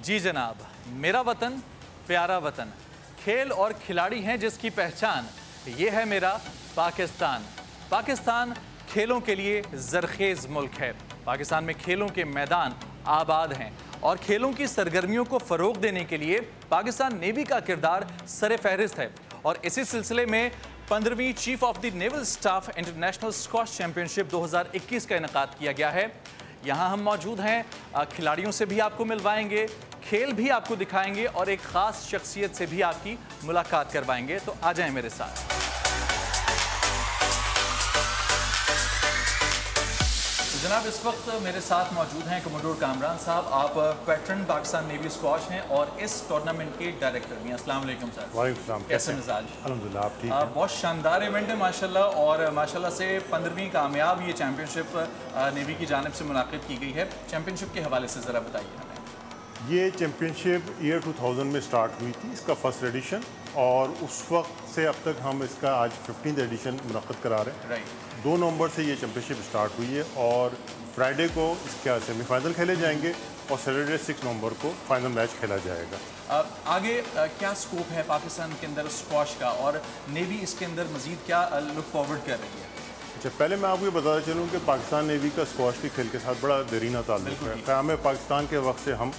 जी जनाब, मेरा वतन प्यारा वतन, खेल और खिलाड़ी हैं जिसकी पहचान, ये है मेरा पाकिस्तान। पाकिस्तान खेलों के लिए ज़रखेज़ मुल्क है। पाकिस्तान में खेलों के मैदान आबाद हैं और खेलों की सरगर्मियों को फ़रोग देने के लिए पाकिस्तान नेवी का किरदार सर फहरिस्त है। और इसी सिलसिले में 15वीं chief of the naval staff international squash championship 2021 का इनेकाद किया गया है। यहाँ हम मौजूद हैं, खिलाड़ियों से भी आपको मिलवाएंगे, खेल भी आपको दिखाएंगे और एक ख़ास शख्सियत से भी आपकी मुलाकात करवाएंगे। तो आ जाएं मेरे साथ। जनाब, इस वक्त मेरे साथ मौजूद हैं कमोडोर कामरान साहब। आप वेटरन पाकिस्तान नेवी स्क्वॉश हैं और इस टूर्नामेंट के डायरेक्टर भी हैं। अस्सलाम वालेकुम सर। वालेकुम सलाम। कैसे मिजाज? अल्हम्दुलिल्लाह, आप ठीक हैं? बहुत शानदार इवेंट है माशाल्लाह, और माशाल्लाह से 15वीं कामयाब ये चैम्पियनशिप नेवी की जानिब से मुनाकिद की गई है। चैम्पियनशिप के हवाले से ज़रा बताइए हमें। ये चैम्पियनशिप ईयर 2000 में स्टार्ट हुई थी, इसका फर्स्ट एडिशन, और उस वक्त से अब तक हम इसका आज 15th एडिशन मुनक़्क़िद करा रहे हैं। राइट। 2 नवंबर से ये चैम्पियनशिप स्टार्ट हुई है और फ्राइडे को इसका सेमीफाइनल खेले जाएंगे और सैटरडे 6 नवंबर को फाइनल मैच खेला जाएगा। आगे क्या स्कोप है पाकिस्तान के अंदर स्क्वॉश का, और नेवी इसके अंदर मज़ीद क्या लुक फॉरवर्ड कर रही है? अच्छा, पहले मैं आपको ये बताता चलूँ कि पाकिस्तान नेवी का स्क्वॉश के खेल के साथ बड़ा देरीना ताल्लुक है। क़याम पाकिस्तान के वक्त से हम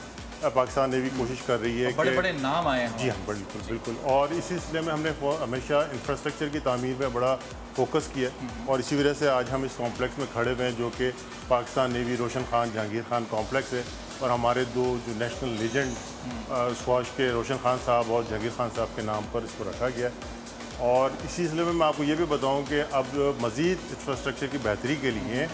पाकिस्तान नेवी कोशिश कर रही है, बड़े बड़े नाम आए हैं। जी हाँ, बिल्कुल बिल्कुल। और इसी सिलसिले में हमने हमेशा इंफ्रास्ट्रक्चर की तामीर में बड़ा फोकस किया और इसी वजह से आज हम इस कॉम्प्लेक्स में खड़े हुए हैं, जो कि पाकिस्तान नेवी रोशन खान जहांगीर खान कॉम्प्लेक्स है। और हमारे 2 जो नेशनल लेजेंड स्क्वॉश के रोशन खान साहब और जहांगीर खान साहब के नाम पर इसको रखा गया। और इसी सिलसिले में मैं आपको ये भी बताऊँ कि अब मज़ीद इंफ्रास्ट्रक्चर की बेहतरी के लिए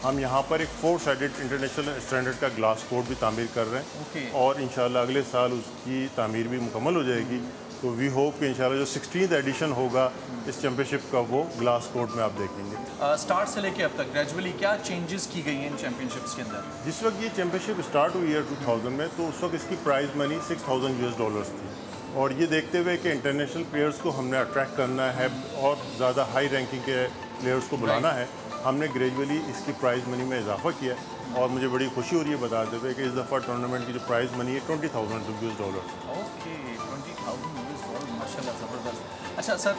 हम यहाँ पर एक 4 साइडेड इंटरनेशनल स्टैंडर्ड का ग्लास कोर्ट भी तामीर कर रहे हैं। और इंशाल्लाह अगले साल उसकी तामीर भी मुकम्मल हो जाएगी। तो वी होप कि इंशाल्लाह जो 16th एडिशन होगा इस चैम्पियनशिप का, वो ग्लास कोर्ट में आप देखेंगे। स्टार्ट से लेके अब तक ग्रेजुअली क्या चेंजेस की गई हैं इन चैम्पियनशिप्स के अंदर? जिस वक्त ये चैम्पियनशिप स्टार्ट हुई ईयर 2000 में, तो उस वक्त इसकी प्राइज़ मनी $6000 थी। और ये देखते हुए कि इंटरनेशनल प्लेयर्स को हमने अट्रैक्ट करना है और ज़्यादा हाई रैंकिंग के प्लेयर्स को बुलाना है, हमने ग्रेजुअली इसकी प्राइज़ मनी में इजाफा किया। और मुझे बड़ी खुशी हो रही है बताते हुए कि इस दफ़ा टूर्नामेंट की जो प्राइज़ मनी है $20,000। ओके, $20,000, माशाल्लाह, ज़बरदस्त। अच्छा सर,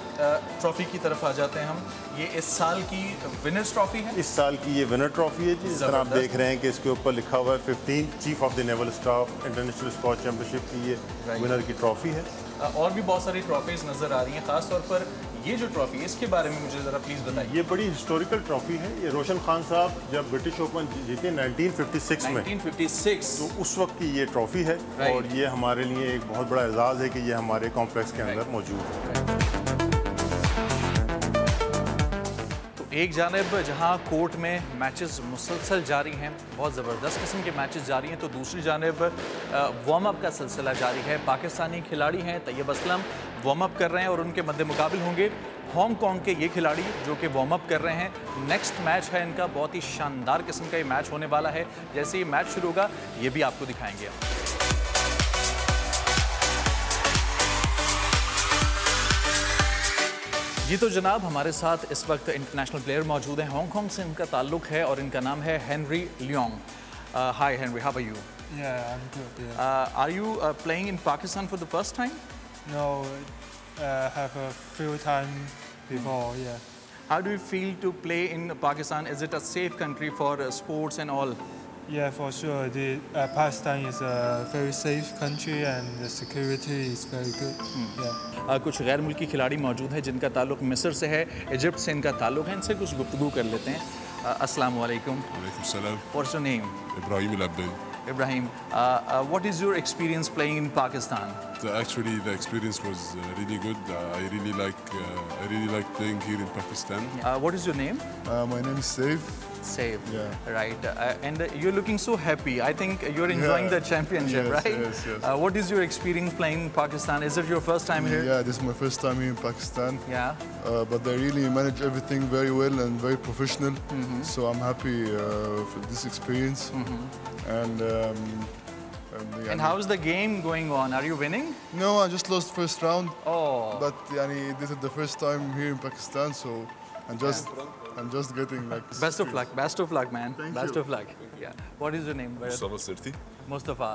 ट्रॉफ़ी की तरफ आ जाते हैं हम। ये इस साल की विनर्स ट्रॉफ़ी है? इस साल की ये विनर ट्रॉफ़ी है जी। जिस तरह आप देख रहे हैं कि इसके ऊपर लिखा हुआ है 15th chief of the naval staff international squash championship की ये विनर की ट्रॉफ़ी है। और भी बहुत सारी ट्रॉफ़ीज़ नज़र आ रही हैं, ख़ास तौर पर ये जो ट्रॉफ़ी है इसके बारे में मुझे ज़रा प्लीज़ बताइए। ये बड़ी हिस्टोरिकल ट्रॉफ़ी है। ये रोशन खान साहब जब ब्रिटिश ओपन जीते 1956 में, 1956, तो उस वक्त की ये ट्रॉफ़ी है। और ये हमारे लिए एक बहुत बड़ा एजाज़ है कि ये हमारे कॉम्प्लेक्स के अंदर मौजूद है। एक जानिब जहां कोर्ट में मैचेस मुसलसल जारी हैं, बहुत ज़बरदस्त किस्म के मैचेस जारी हैं, तो दूसरी जानिब वार्म अप का सिलसिला जारी है। पाकिस्तानी खिलाड़ी हैं तैयब असलम, वार्म अप कर रहे हैं और उनके मद्दे मुकाबिल होंगे हांगकॉन्ग के ये खिलाड़ी जो कि वार्म अप कर रहे हैं। नेक्स्ट मैच है इनका, बहुत ही शानदार किस्म का ये मैच होने वाला है। जैसे ही मैच शुरू होगा ये भी आपको दिखाएंगे। जी तो जनाब, हमारे साथ इस वक्त इंटरनेशनल प्लेयर मौजूद हैं। हांगकॉन्ग से इनका ताल्लुक है और इनका नाम है Henry Leong. Hi Henry, how are you? Yeah, I'm good. Yeah. Are you playing in Pakistan for the first time? No, have a few time before. Yeah. How do you feel to play in Pakistan? Is it a safe country for sports and all? Yeah, for sure. The Pakistan is a very safe country and the security is very good. Yeah. कुछ गैर मुल्की खिलाड़ी मौजूद हैं जिनका ताल्लुक मिस्र से है, इजिप्ट से इनका ताल्लुक है। इनसे कुछ गुफ्तगू कर लेते हैं। अस्सलाम वालेकुम। वालेकुम सलाम। What's your name? Ibrahim Al Abdel. Ibrahim, what is your experience playing in Pakistan? Actually, the experience was really good. I really like playing here in Pakistan. What is your name? My name is Saif. Safe. Yeah. Right. And you're looking so happy. I think you're enjoying the championship, Yes, right? yes, yes. What is your experience playing in Pakistan? Is it your first time here? Yeah, this is my first time here in Pakistan. Yeah. But they really manage everything very well and very professional. So I'm happy for this experience. And And how is the game going on? Are you winning? no, I just lost first round. Oh. But this is the first time here in Pakistan, so I'm just getting like. Best of luck, man. Thank Best you. of luck. Yeah. What is your name? Mustafa Sirti. Mustafa.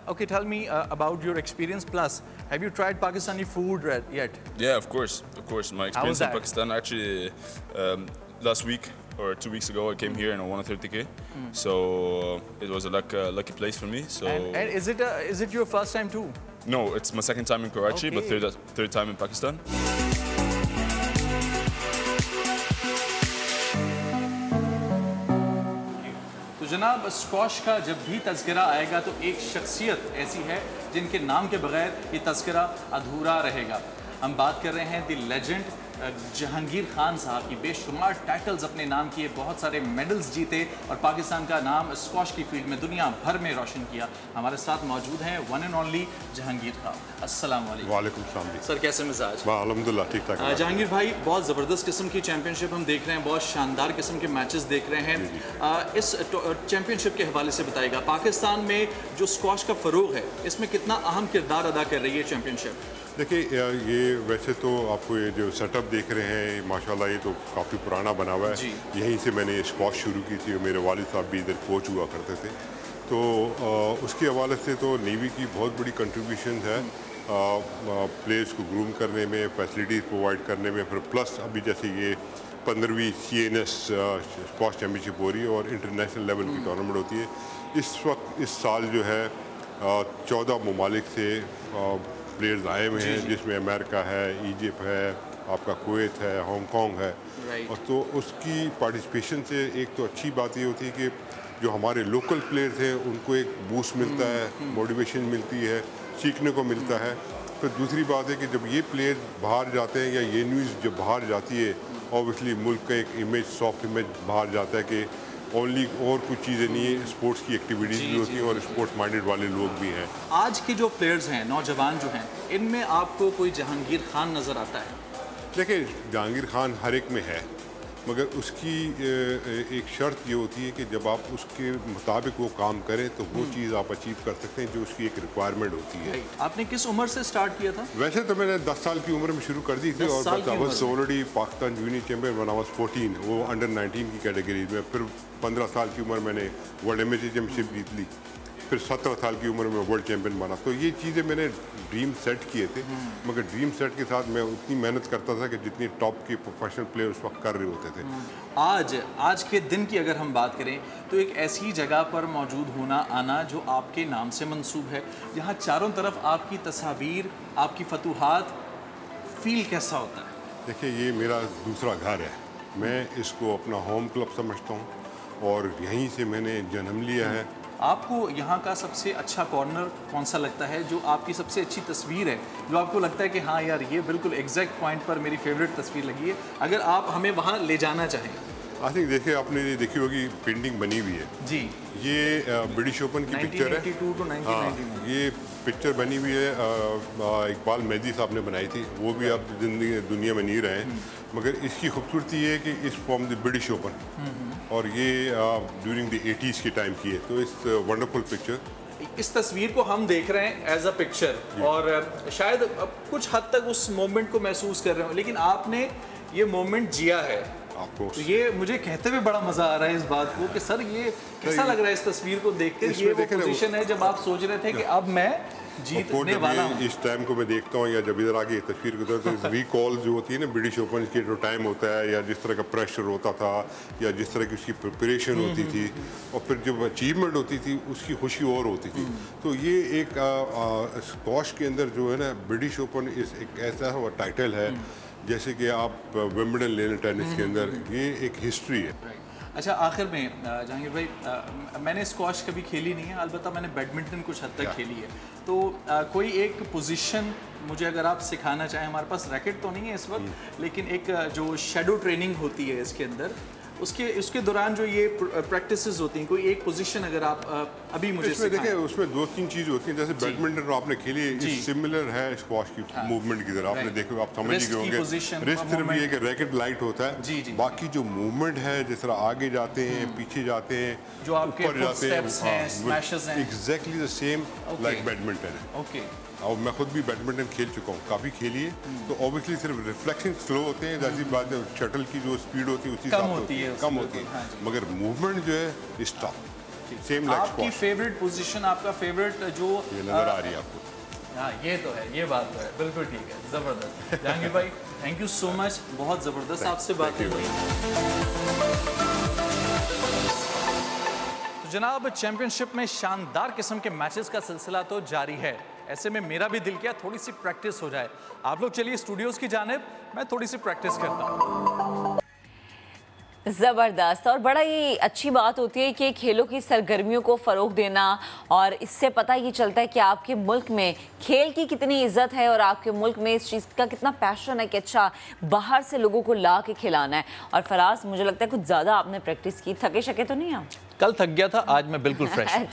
Okay, tell me about your experience. Plus, have you tried Pakistani food yet? Yeah, of course, of course. My How was experience in that? Pakistan actually last week or 2 weeks ago I came here and I won a 30K. So it was a lucky place for me. So And is it your first time too? no, it's my second time in Karachi, but Okay. third time in Pakistan. तो जनाब squash का जब भी तज़किरा आएगा तो एक शख्सियत ऐसी है जिनके नाम के बगैर ये तज़किरा अधूरा रहेगा। हम बात कर रहे हैं द लेजेंड जहांगीर खान साहब की। बेशुमार टाइटल्स अपने नाम किए, बहुत सारे मेडल्स जीते और पाकिस्तान का नाम स्क्वाश की फील्ड में दुनिया भर में रोशन किया। हमारे साथ मौजूद हैं one and only Jahangir Khan. अस्सलाम वालेकुम। वालेकुम सलाम जी। सर कैसे मिजाज? वाह अल्हम्दुलिल्लाह ठीक ठाक है। जहांगीर भाई, बहुत ज़बरदस्त किस्म की चैंपियनशिप हम देख रहे हैं, बहुत शानदार किस्म के मैचेस देख रहे हैं। इस चैंपियनशिप के हवाले से बताइएगा, पाकिस्तान में जो स्क्वाश का फ़रोग है इसमें कितना अहम किरदार अदा कर रही है चैंपियनशिप? देखिए ये वैसे तो आपको ये जो सेटअप देख रहे हैं माशाल्लाह ये तो काफ़ी पुराना बना हुआ है। यहीं से मैंने स्क्वाश शुरू की थी और मेरे वालिद साहब भी इधर कोच हुआ करते थे। तो उसके हवाले से तो नेवी की बहुत बड़ी कंट्रीब्यूशन है प्लेयर्स को ग्रूम करने में, फैसिलिटीज़ प्रोवाइड करने में। फिर प्लस अभी जैसे ये 15वीं CNS स्क्वाश चैम्पियनशिप हो रही है और इंटरनेशनल लेवल की टूर्नामेंट होती है। इस वक्त इस साल जो है 14 ममालिक से प्लेयर्स आए हुए हैं, जिसमें अमेरिका है, इजिप्ट है, आपका कुवैत है, हांगकांग है। और तो उसकी पार्टिसिपेशन से एक तो अच्छी बात ये होती है कि जो हमारे लोकल प्लेयर्स हैं उनको एक बूस्ट मिलता है, मोटिवेशन मिलती है, सीखने को मिलता है। फिर दूसरी बात है कि जब ये प्लेयर बाहर जाते हैं या ये न्यूज़ जब बाहर जाती है, ऑब्वियसली मुल्क का एक इमेज, सॉफ्ट इमेज बाहर जाता है कि ओनली और कुछ चीज़ें नहीं है, स्पोर्ट्स की एक्टिविटीज़ भी होती हैं और स्पोर्ट्स माइंडेड वाले लोग भी हैं। आज के जो प्लेयर्स हैं, नौजवान जो हैं, इनमें आपको कोई जहांगीर खान नज़र आता है? देखिए जहांगीर खान हर एक में है, मगर उसकी एक शर्त ये होती है कि जब आप उसके मुताबिक वो काम करें तो वो चीज़ आप अचीव कर सकते हैं जो उसकी एक रिक्वायरमेंट होती है। आपने किस उम्र से स्टार्ट किया था? वैसे तो मैंने 10 साल की उम्र में शुरू कर दी थी 10 और साल की बस ऑलरेडी पाकिस्तान जूनियर चैम्पियन बना हुआ 14, वो अंडर 19 की कैटेगरी में। फिर 15 साल की उम्र मैंने वर्ल्ड एमएसी चैम्पियनशिप जीत ली, फिर 17 साल की उम्र में वर्ल्ड चैम्पियन बना। तो ये चीज़ें मैंने ड्रीम सेट किए थे, मगर ड्रीम सेट के साथ मैं उतनी मेहनत करता था कि जितनी टॉप के प्रोफेशनल प्लेयर उस वक्त कर रहे होते थे। आज के दिन की अगर हम बात करें तो एक ऐसी जगह पर मौजूद होना आना जो आपके नाम से मंसूब है, जहाँ चारों तरफ आपकी तस्वीर, आपकी फतूहात, फील कैसा होता है? देखिए ये मेरा दूसरा घर है, मैं इसको अपना होम क्लब समझता हूँ और यहीं से मैंने जन्म लिया है। आपको यहाँ का सबसे अच्छा कॉर्नर कौन सा लगता है, जो आपकी सबसे अच्छी तस्वीर है, जो आपको लगता है कि हाँ यार ये बिल्कुल एग्जैक्ट पॉइंट पर मेरी फेवरेट तस्वीर लगी है, अगर आप हमें वहाँ ले जाना चाहें? आई थिंक देखिए आपने ये देखी होगी पेंटिंग बनी हुई है जी, ये ब्रिटिश ओपन की पिक्चर है। 1982 to 1999। ये पिक्चर बनी हुई है, इकबाल मेहदी साहब ने बनाई थी, वो भी अब जिंदगी दुनिया में नहीं रहे हैं, मगर इसकी खूबसूरती है कि इस फ्रॉम द ब्रिटिश ओपन और ये ड्यूरिंग द 80s के टाइम की है। तो इस वंडरफुल पिक्चर, इस तस्वीर को हम देख रहे हैं एज अ पिक्चर और शायद कुछ हद तक उस मोमेंट को महसूस कर रहे हो, लेकिन आपने ये मोमेंट जिया है। आपको तो ये मुझे कहते हुए बड़ा मजा आ रहा है इस बात को कि सर ये कैसा लग रहा है इस तस्वीर को देखकर। ये वो पोजीशन है जब आप सोच रहे थे कि अब मैं जीतने वाला हूँ। इस टाइम को मैं देखता हूँ या जब इधर आके तस्वीर को तो रिकॉल जो होती है ना ब्रिटिश ओपन के जो टाइम होता है या जिस तरह का प्रेशर होता था या जिस तरह की उसकी प्रिपरेशन होती थी और फिर जब अचीवमेंट होती थी उसकी खुशी और होती थी। तो ये एक स्क्वॉश के अंदर जो है ना ब्रिटिश ओपन एक ऐसा टाइटल है जैसे कि आप विंबलडन ले लें टेनिस के अंदर, ये एक हिस्ट्री है। अच्छा आखिर में जहांगीर भाई, मैंने स्क्वॉश कभी खेली नहीं है, अलबत्ता मैंने बैडमिंटन कुछ हद तक खेली है। तो कोई एक पोजीशन मुझे अगर आप सिखाना चाहें, हमारे पास रैकेट तो नहीं है इस वक्त, लेकिन एक जो शैडो ट्रेनिंग होती है इसके अंदर, उसके दौरान जो ये प्रैक्टिसेस होती हैं, कोई एक पोजीशन अगर आप अभी मुझे इसमें देखिए उसमें 2-3 चीज़ होती हैं। जैसे बैडमिंटन आपने खेली है, सिमिलर है स्क्वॉश की मूवमेंट की तरह, आपने देखो आप समझ गए होंगे। रिस्ट सिर्फ ये कि रैकेट लाइट होता है, बाकी जो मूवमेंट है जिस तरह आगे जाते हैं, पीछे जाते हैं, जो आपके फुटस्टेप्स हैं, स्मैशेस हैं, exactly the same like badminton है। ओके, और मैं खुद भी बैडमिंटन खेल चुका हूँ, काफ़ी खेली है। तो ऑब्वियसली सिर्फ रिफ्लेक्शन स्लो होते हैं, जैसी बात है शटल की जो स्पीड होती है उसी कम होती है, कम होती है, मगर मूवमेंट जो है स्टॉप। सेम लेग आपकी स्क्वाट। फेवरेट पोजीशन, आपका फेवरेट जो ये नजर आ रही है आपको। हाँ ये तो है, ये बात तो है, बिल्कुल ठीक है, ज़बरदस्त। जहांगीर भाई थैंक यू सो मच, बहुत ज़बरदस्त आपसे बात हुई। तो जनाब चैंपियनशिप में शानदार किस्म के मैचेस का सिलसिला तो जारी है। ऐसे में मेरा भी दिल किया थोड़ी सी प्रैक्टिस हो जाए। आप लोग चलिए स्टूडियोज़ की जानिब, मैं थोड़ी सी प्रैक्टिस करता हूँ। ज़बरदस्त। और बड़ा ही अच्छी बात होती है कि खेलों की सरगर्मियों को फ़रोग देना, और इससे पता ये चलता है कि आपके मुल्क में खेल की कितनी इज़्ज़त है और आपके मुल्क में इस चीज़ का कितना पैशन है कि अच्छा बाहर से लोगों को ला के खिलाना है। और फराज, मुझे लगता है कुछ ज़्यादा आपने प्रैक्टिस की, थके शके तो नहीं आप? कल थक गया था, आज मैं बिल्कुल फ्रेश।